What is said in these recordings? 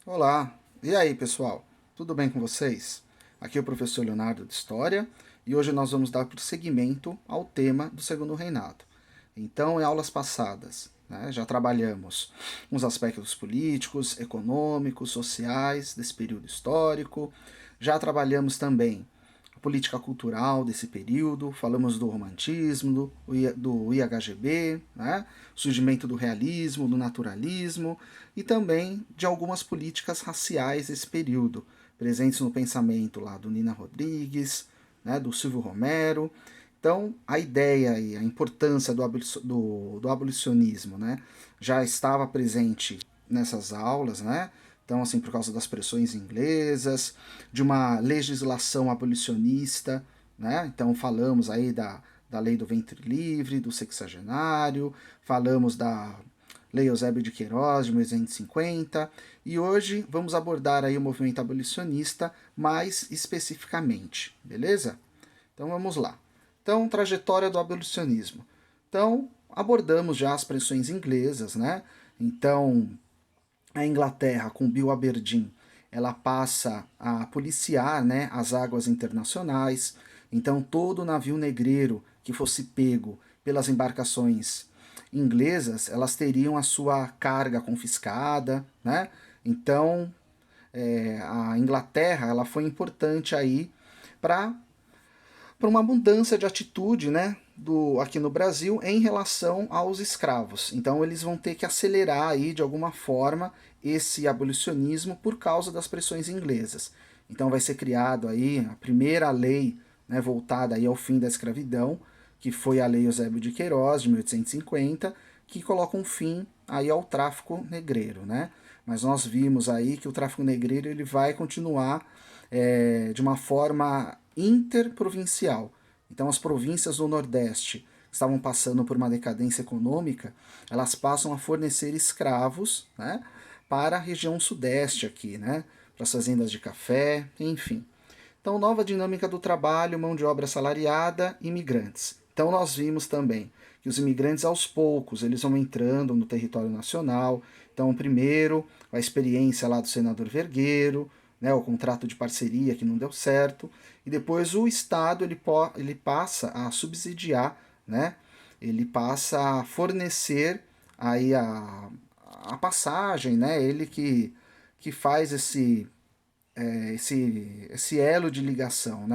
Olá, e aí pessoal, tudo bem com vocês? Aqui é o professor Leonardo de História e hoje nós vamos dar prosseguimento ao tema do Segundo Reinado. Então, em aulas passadas, já trabalhamos os aspectos políticos, econômicos, sociais desse período histórico, já trabalhamos também a política cultural desse período, falamos do romantismo, do IHGB, surgimento do realismo, do naturalismo e também de algumas políticas raciais desse período, presentes no pensamento lá do Nina Rodrigues, do Silvio Romero. Então, a ideia e a importância do abolicionismo já estava presente nessas aulas, Então, assim, por causa das pressões inglesas, de uma legislação abolicionista, Então, falamos aí da lei do ventre livre, do sexagenário, falamos da Lei Eusébio de Queiroz, de 1850, e hoje vamos abordar aí o movimento abolicionista mais especificamente, beleza? Então, vamos lá. Então, trajetória do abolicionismo. Então, abordamos já as pressões inglesas, Então, a Inglaterra, com Bill Aberdeen, ela passa a policiar as águas internacionais. Então, todo navio negreiro que fosse pego pelas embarcações inglesas, elas teriam a sua carga confiscada. Então, a Inglaterra ela foi importante aí para uma mudança de atitude aqui no Brasil em relação aos escravos. Então eles vão ter que acelerar aí de alguma forma esse abolicionismo por causa das pressões inglesas. Então vai ser criado aí a primeira lei voltada aí ao fim da escravidão, que foi a Lei Eusébio de Queiroz, de 1850, que coloca um fim aí ao tráfico negreiro. Mas nós vimos aí que o tráfico negreiro ele vai continuar de uma forma interprovincial. Então as províncias do Nordeste que estavam passando por uma decadência econômica, elas passam a fornecer escravos para a região sudeste aqui, para as fazendas de café, enfim. Então, nova dinâmica do trabalho, mão de obra assalariada, imigrantes. Então, nós vimos também que os imigrantes, aos poucos, eles vão entrando no território nacional. Então, primeiro, a experiência lá do senador Vergueiro, o contrato de parceria que não deu certo, e depois o Estado ele passa a subsidiar, ele passa a fornecer aí a passagem, ele que faz esse elo de ligação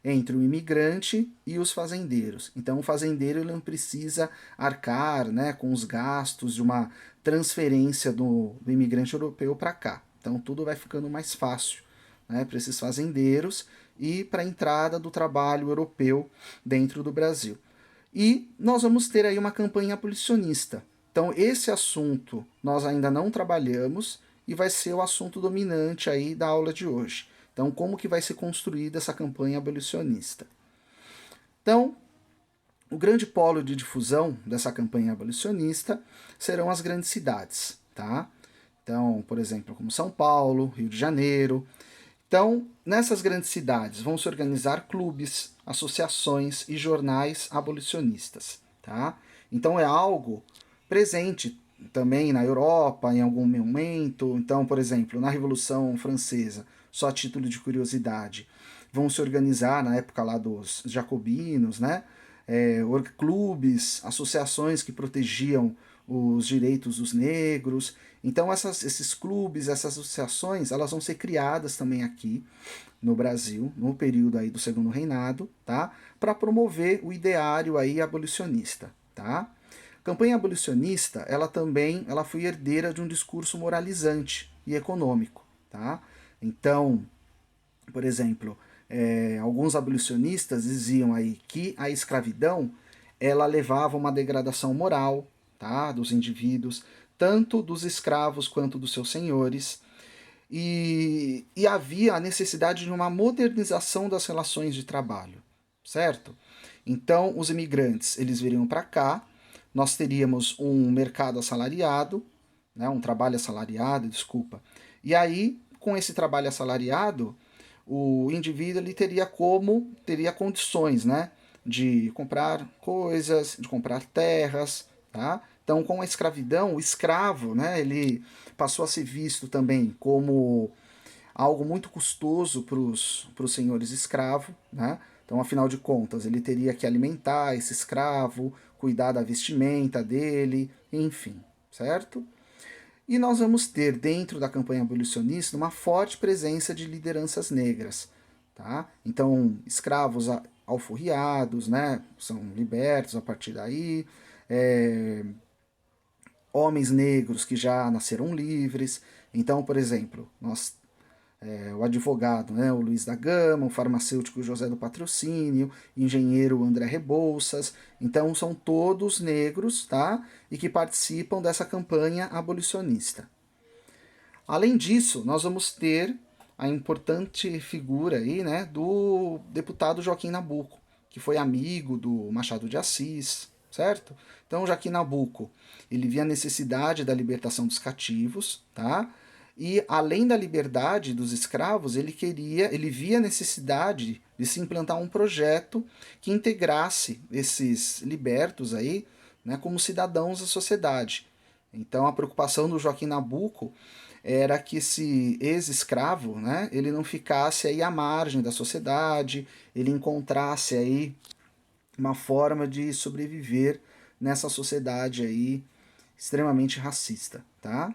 entre o imigrante e os fazendeiros. Então o fazendeiro ele não precisa arcar com os gastos de uma transferência do imigrante europeu para cá. Então tudo vai ficando mais fácil para esses fazendeiros e para a entrada do trabalho europeu dentro do Brasil. E nós vamos ter aí uma campanha abolicionista. Então esse assunto nós ainda não trabalhamos e vai ser o assunto dominante aí da aula de hoje. Então como que vai ser construída essa campanha abolicionista? Então, o grande polo de difusão dessa campanha abolicionista serão as grandes cidades, tá? Então, por exemplo, como São Paulo, Rio de Janeiro. Então, nessas grandes cidades vão se organizar clubes, associações e jornais abolicionistas, tá? Então é algo presente também na Europa em algum momento. Então, por exemplo, na Revolução Francesa, só a título de curiosidade, vão se organizar na época lá dos jacobinos, clubes, associações que protegiam os direitos dos negros. Então esses clubes, essas associações, elas vão ser criadas também aqui no Brasil, no período aí do Segundo Reinado, tá? Para promover o ideário aí abolicionista, tá? A campanha abolicionista, ela foi herdeira de um discurso moralizante e econômico, tá? Então, por exemplo, alguns abolicionistas diziam aí que a escravidão ela levava a uma degradação moral, tá, dos indivíduos, tanto dos escravos quanto dos seus senhores, e havia a necessidade de uma modernização das relações de trabalho, certo? Então, os imigrantes eles viriam para cá, nós teríamos um mercado assalariado, um trabalho assalariado, desculpa, e aí, com esse trabalho assalariado, o indivíduo ele teria condições de comprar coisas, de comprar terras, tá? Então, com a escravidão, o escravo, né, ele passou a ser visto também como algo muito custoso para os senhores escravos, né? Então, afinal de contas, ele teria que alimentar esse escravo, cuidar da vestimenta dele, enfim, certo? E nós vamos ter, dentro da campanha abolicionista, uma forte presença de lideranças negras. Tá? Então, escravos alforriados, né, são libertos a partir daí, homens negros que já nasceram livres. Então, por exemplo, o advogado, né, o Luiz da Gama, o farmacêutico José do Patrocínio, engenheiro André Rebouças. Então, são todos negros, tá? E que participam dessa campanha abolicionista. Além disso, nós vamos ter a importante figura aí, né, do deputado Joaquim Nabuco, que foi amigo do Machado de Assis, certo? Então, Joaquim Nabuco, ele via a necessidade da libertação dos cativos, tá? E além da liberdade dos escravos, ele via a necessidade de se implantar um projeto que integrasse esses libertos aí, né, como cidadãos da sociedade. Então, a preocupação do Joaquim Nabuco era que esse ex-escravo, né, ele não ficasse aí à margem da sociedade, ele encontrasse aí uma forma de sobreviver nessa sociedade aí extremamente racista, tá?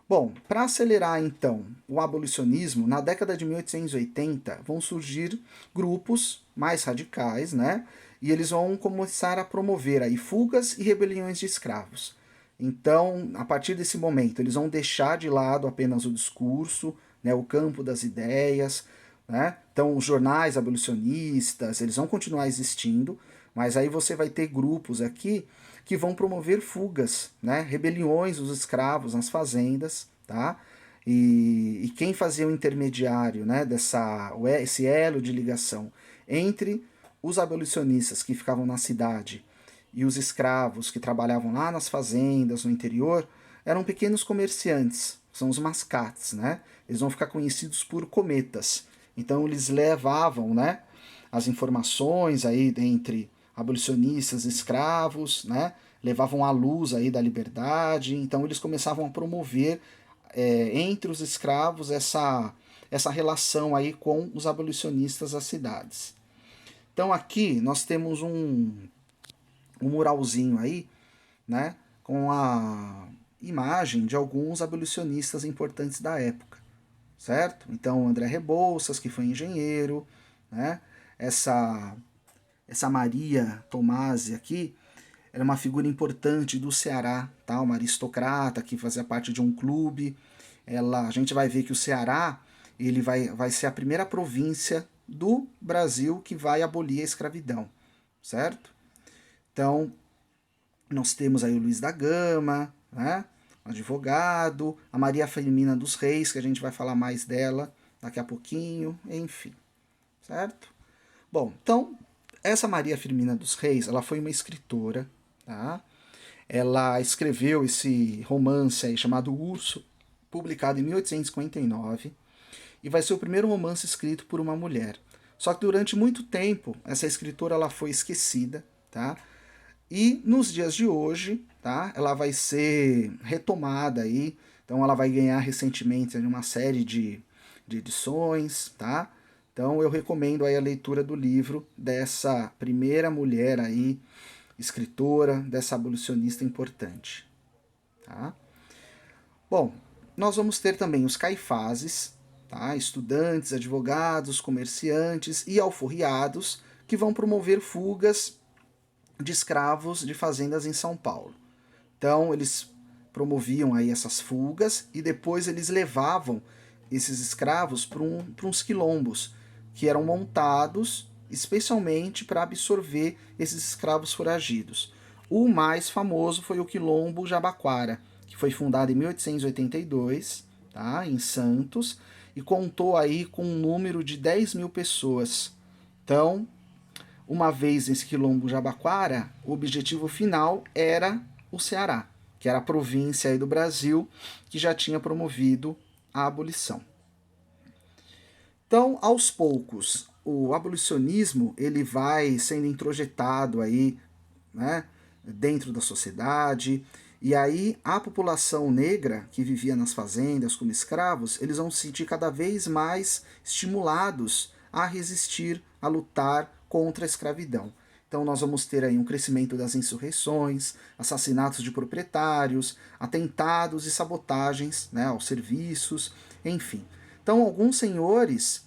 Bom, para acelerar então o abolicionismo, na década de 1880 vão surgir grupos mais radicais, né? E eles vão começar a promover aí fugas e rebeliões de escravos. Então, a partir desse momento, eles vão deixar de lado apenas o discurso, né, o campo das ideias, né? Então, os jornais abolicionistas, eles vão continuar existindo, mas aí você vai ter grupos aqui que vão promover fugas, né, rebeliões dos escravos nas fazendas, tá? E quem fazia o intermediário, né, esse elo de ligação entre os abolicionistas que ficavam na cidade e os escravos que trabalhavam lá nas fazendas, no interior, eram pequenos comerciantes, são os mascates, né? Eles vão ficar conhecidos por cometas. Então eles levavam, né, as informações aí entre abolicionistas e escravos, né? Levavam a luz aí da liberdade. Então eles começavam a promover entre os escravos essa relação aí com os abolicionistas das cidades. Então aqui nós temos um muralzinho aí, né, com a imagem de alguns abolicionistas importantes da época, certo? Então, André Rebouças, que foi engenheiro, né? Essa Maria Tomasi aqui era uma figura importante do Ceará, tá? Uma aristocrata que fazia parte de um clube. A gente vai ver que o Ceará ele vai ser a primeira província do Brasil que vai abolir a escravidão, certo? Então, nós temos aí o Luiz da Gama, né? Advogado, a Maria Firmina dos Reis, que a gente vai falar mais dela daqui a pouquinho, enfim, certo? Bom, então, essa Maria Firmina dos Reis, ela foi uma escritora, tá? Ela escreveu esse romance aí chamado Urso, publicado em 1859, e vai ser o primeiro romance escrito por uma mulher. Só que durante muito tempo, essa escritora ela foi esquecida, tá? E nos dias de hoje, tá? Ela vai ser retomada aí, então ela vai ganhar recentemente uma série de edições, tá? Então eu recomendo aí a leitura do livro dessa primeira mulher aí, escritora, dessa abolicionista importante, tá? Bom, nós vamos ter também os caifases, tá? Estudantes, advogados, comerciantes e alforriados que vão promover fugas de escravos de fazendas em São Paulo. Então eles promoviam aí essas fugas e depois eles levavam esses escravos para uns quilombos que eram montados especialmente para absorver esses escravos foragidos. O mais famoso foi o Quilombo Jabaquara, que foi fundado em 1882, tá, em Santos, e contou aí com um número de 10 mil pessoas. Então, uma vez nesse Quilombo Jabaquara, o objetivo final era o Ceará, que era a província aí do Brasil que já tinha promovido a abolição. Então, aos poucos, o abolicionismo ele vai sendo introjetado aí, né, dentro da sociedade. E aí a população negra que vivia nas fazendas como escravos, eles vão se sentir cada vez mais estimulados a resistir, a lutar contra a escravidão. Então nós vamos ter aí um crescimento das insurreições, assassinatos de proprietários, atentados e sabotagens, né, aos serviços, enfim. Então alguns senhores,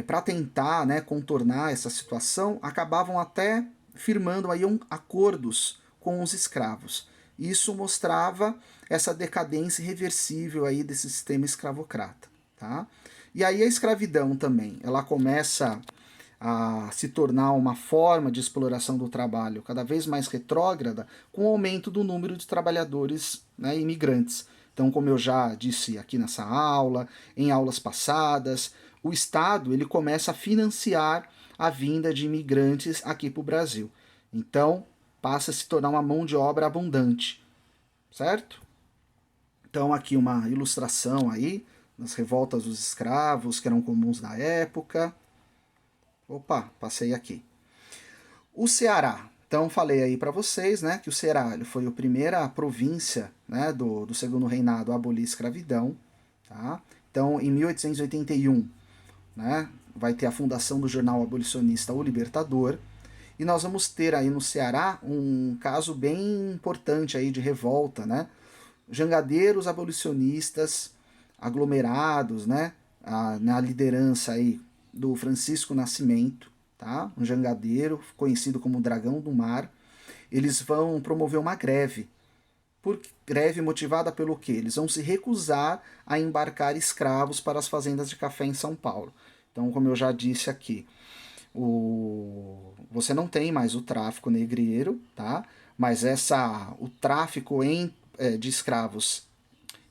para tentar, né, contornar essa situação, acabavam até firmando aí acordos com os escravos. Isso mostrava essa decadência irreversível aí desse sistema escravocrata. Tá? E aí a escravidão também, ela começa a se tornar uma forma de exploração do trabalho cada vez mais retrógrada com o aumento do número de trabalhadores, né, imigrantes. Então, como eu já disse aqui nessa aula, em aulas passadas, o Estado ele começa a financiar a vinda de imigrantes aqui para o Brasil. Então, passa a se tornar uma mão de obra abundante, certo? Então, aqui uma ilustração aí das revoltas dos escravos que eram comuns na época. Opa, passei aqui. O Ceará. Então, falei aí para vocês, né, que o Ceará ele foi a primeira província, né, do Segundo Reinado a abolir a escravidão. Tá? Então, em 1881, né, vai ter a fundação do jornal abolicionista O Libertador. E nós vamos ter aí no Ceará um caso bem importante aí de revolta, né? Jangadeiros abolicionistas aglomerados, né, na liderança aí do Francisco Nascimento, tá? Um jangadeiro conhecido como Dragão do Mar. Eles vão promover uma greve. Greve motivada pelo quê? Eles vão se recusar a embarcar escravos para as fazendas de café em São Paulo. Então, como eu já disse aqui, você não tem mais o tráfico negreiro, tá? Mas o tráfico de escravos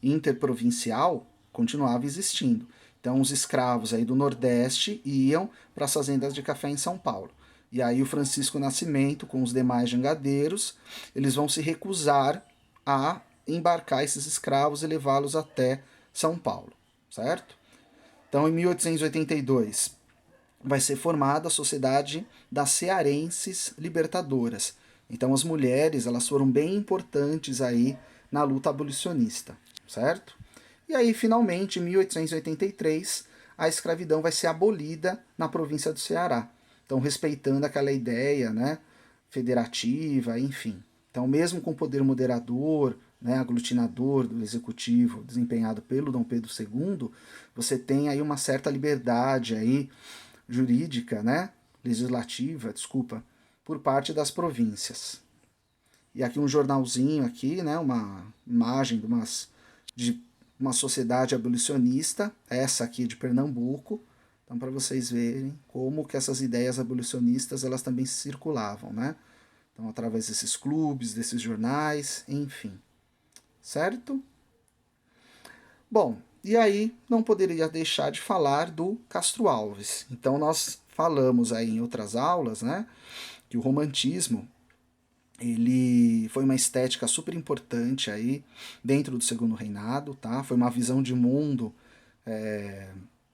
interprovincial continuava existindo. Então os escravos aí do Nordeste iam para as fazendas de café em São Paulo. E aí o Francisco Nascimento, com os demais jangadeiros, eles vão se recusar a embarcar esses escravos e levá-los até São Paulo, certo? Então em 1882 vai ser formada a Sociedade das Cearenses Libertadoras. Então as mulheres, elas foram bem importantes aí na luta abolicionista, certo? E aí, finalmente, em 1883, a escravidão vai ser abolida na província do Ceará. Então, respeitando aquela ideia, né, federativa, enfim. Então, mesmo com o poder moderador, né, aglutinador do executivo desempenhado pelo Dom Pedro II, você tem aí uma certa liberdade aí jurídica, né, legislativa, desculpa, por parte das províncias. E aqui um jornalzinho aqui, né, uma imagem de uma sociedade abolicionista, essa aqui de Pernambuco. Então, para vocês verem como que essas ideias abolicionistas elas também circulavam, né? Então, através desses clubes, desses jornais, enfim. Certo? Bom, e aí não poderia deixar de falar do Castro Alves. Então, nós falamos aí em outras aulas, né, que o romantismo ele foi uma estética super importante aí dentro do Segundo Reinado, tá? Foi uma visão de mundo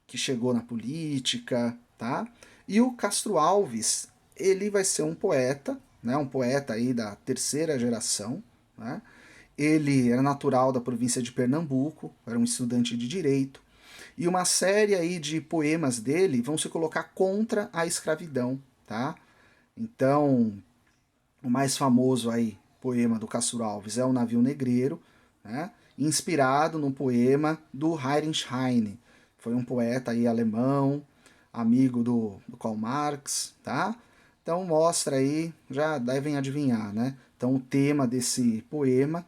que chegou na política, tá? E o Castro Alves, ele vai ser um poeta, né? Um poeta aí da terceira geração, né? Ele era natural da província de Pernambuco, era um estudante de direito, e uma série aí de poemas dele vão se colocar contra a escravidão, tá? Então, o mais famoso aí, poema do Castro Alves, é O Navio Negreiro, né? Inspirado no poema do Heinrich Heine. Foi um poeta aí alemão, amigo do Karl Marx, tá? Então mostra aí, já devem adivinhar, né? Então o tema desse poema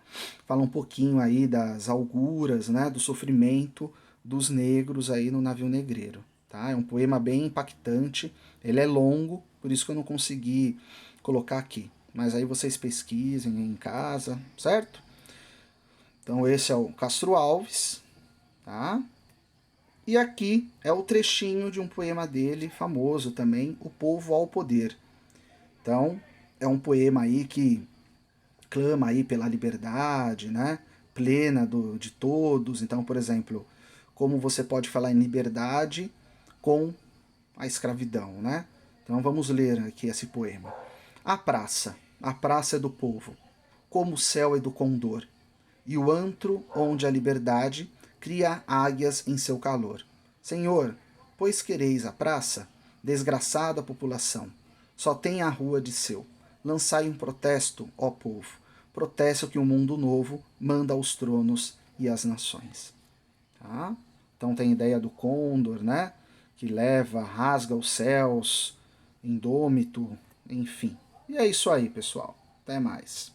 fala um pouquinho aí das auguras, né, do sofrimento dos negros aí no navio negreiro, tá? É um poema bem impactante, ele é longo, por isso que eu não consegui colocar aqui. Mas aí vocês pesquisem em casa, certo? Então esse é o Castro Alves, tá? E aqui é o trechinho de um poema dele, famoso também, O Povo ao Poder. Então, é um poema aí que clama aí pela liberdade, né? Plena de todos. Então, por exemplo, como você pode falar em liberdade com a escravidão, né? Então vamos ler aqui esse poema. A praça. a praça é do povo, como o céu é do condor, e o antro onde a liberdade cria águias em seu calor. Senhor, pois quereis a praça? Desgraçada população, só tem a rua de seu. Lançai um protesto, ó povo, protesto que o mundo novo manda aos tronos e às nações. Tá? Então tem a ideia do côndor, né? Que leva, rasga os céus, indômito, enfim. E é isso aí, pessoal. Até mais.